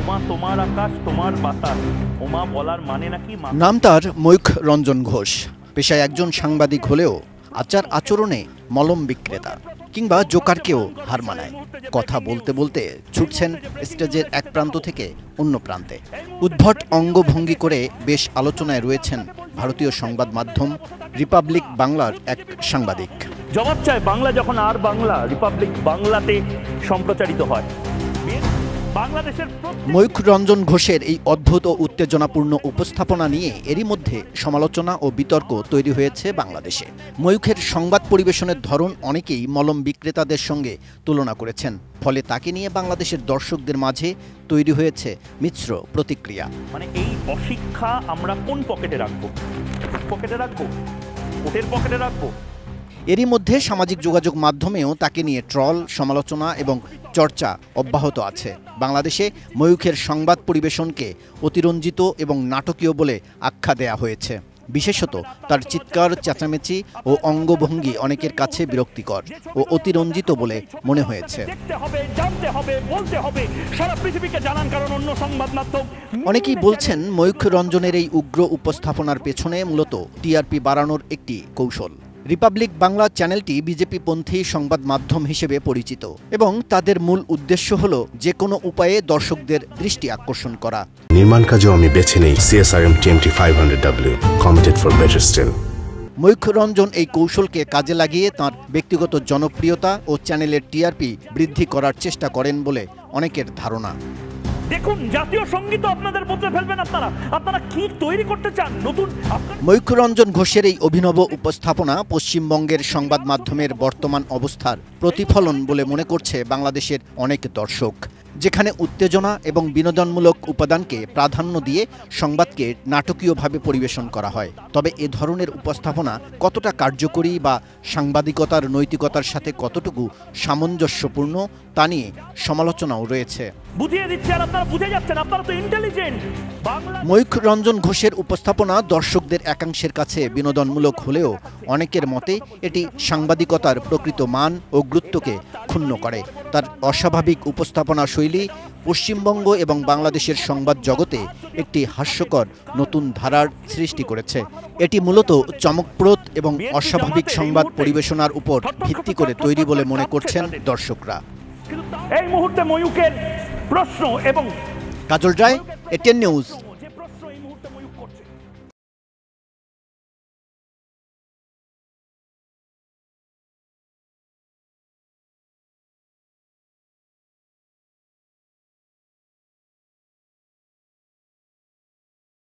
ওমা তোমার আকাশ তোমার বাতাস, ওমা বলার মানে নাকি। নাম তার ময়ূখ রঞ্জন ঘোষ। পেশায় একজন সাংবাদিক হলেও আচার আচরণে মলম বিক্রেতা কিংবা জোকারকেও হার মানায়। কথা বলতে বলতে ছুটছেন স্টেজের এক প্রান্ত থেকে অন্য প্রান্তে। উদ্ভট অঙ্গভঙ্গি করে বেশ আলোচনায় রয়েছেন ভারতীয় সংবাদ মাধ্যম রিপাবলিক বাংলার এক সাংবাদিক। জবাব চায় বাংলা যখন আর বাংলা রিপাবলিক বাংলাতে সম্প্রচারিত হয়। ময়ূখ রঞ্জন ঘোষের এই অদ্ভুত ও উত্তেজনাপূর্ণ উপস্থাপনা নিয়ে এরই মধ্যে সমালোচনা ও বিতর্ক তৈরি হয়েছে বাংলাদেশে। ময়ূখের সংবাদ পরিবেশনের ধরন অনেকেই মলম বিক্রেতাদের সঙ্গে তুলনা করেছেন। ফলে তাকে নিয়ে বাংলাদেশের দর্শকদের মাঝে তৈরি হয়েছে মিশ্র প্রতিক্রিয়া। মানে এই অশিক্ষা আমরা কোন পকেটে রাখবো? পকেটে রাখবো, কোটের পকেটে রাখবো। এরই মধ্যে সামাজিক যোগাযোগ মাধ্যমেও তাকে নিয়ে ট্রল, সমালোচনা এবং চর্চা অব্যাহত আছে। বাংলাদেশে ময়ূখের সংবাদ পরিবেশনকে অতিরঞ্জিত এবং নাটকীয় বলে আখ্যা দেয়া হয়েছে। বিশেষত তার চিৎকার, চেঁচামেচি ও অঙ্গভঙ্গি অনেকের কাছে বিরক্তিকর ও অতিরঞ্জিত বলে মনে হয়েছে। অনেকেই বলছেন ময়ূখ রঞ্জনের এই উগ্র উপস্থাপনার পেছনে মূলত টিআরপি বাড়ানোর একটি কৌশল। রিপাবলিক বাংলা চ্যানেলটি বিজেপিপন্থী সংবাদ মাধ্যম হিসেবে পরিচিত এবং তাদের মূল উদ্দেশ্য হল যে কোনো উপায়ে দর্শকদের দৃষ্টি আকর্ষণ করা। নির্মাণ কাজেও আমি বেছে নেই CSRM TMT 500W, committed for better still। Mayukh Ranjan এই কৌশলকে কাজে লাগিয়ে তাঁর ব্যক্তিগত জনপ্রিয়তা ও চ্যানেলের টিআরপি বৃদ্ধি করার চেষ্টা করেন বলে অনেকের ধারণা। দেখুন, জাতীয় সঙ্গীত আপনাদের বদলে ফেলবেন আপনারা কি তৈরি করতে চান নতুন? ময়ূখ রঞ্জন ঘোষের এই অভিনব উপস্থাপনা পশ্চিমবঙ্গের সংবাদ মাধ্যমের বর্তমান অবস্থার প্রতিফলন বলে মনে করছে বাংলাদেশের অনেক দর্শক, যেখানে উত্তেজনা এবং বিনোদনমূলক উপাদানকে প্রাধান্য দিয়ে সংবাদকে নাটকীয়ভাবে পরিবেশন করা হয়। তবে এ ধরনের উপস্থাপনা কতটা কার্যকরী বা সাংবাদিকতার নৈতিকতার সাথে কতটুকু সামঞ্জস্যপূর্ণ তা নিয়ে সমালোচনাও রয়েছে। ময়ূখ রঞ্জন ঘোষের উপস্থাপনা দর্শকদের একাংশের কাছে বিনোদনমূলক হলেও অনেকের মতে এটি সাংবাদিকতার প্রকৃত মান ও গুরুত্বকে ক্ষুণ্ণ করে। তার অস্বাভাবিক উপস্থাপনা শৈলী পশ্চিমবঙ্গ এবং বাংলাদেশের সংবাদ জগতে একটি হাস্যকর নতুন ধারার সৃষ্টি করেছে। এটি মূলত চমকপ্রদ এবং অস্বাভাবিক সংবাদ পরিবেশনার উপর ভিত্তি করে তৈরি বলে মনে করছেন দর্শকরা। এই মুহূর্তে ময়ূখের প্রশ্ন এবং কাজল রায়, এটিএন নিউজ।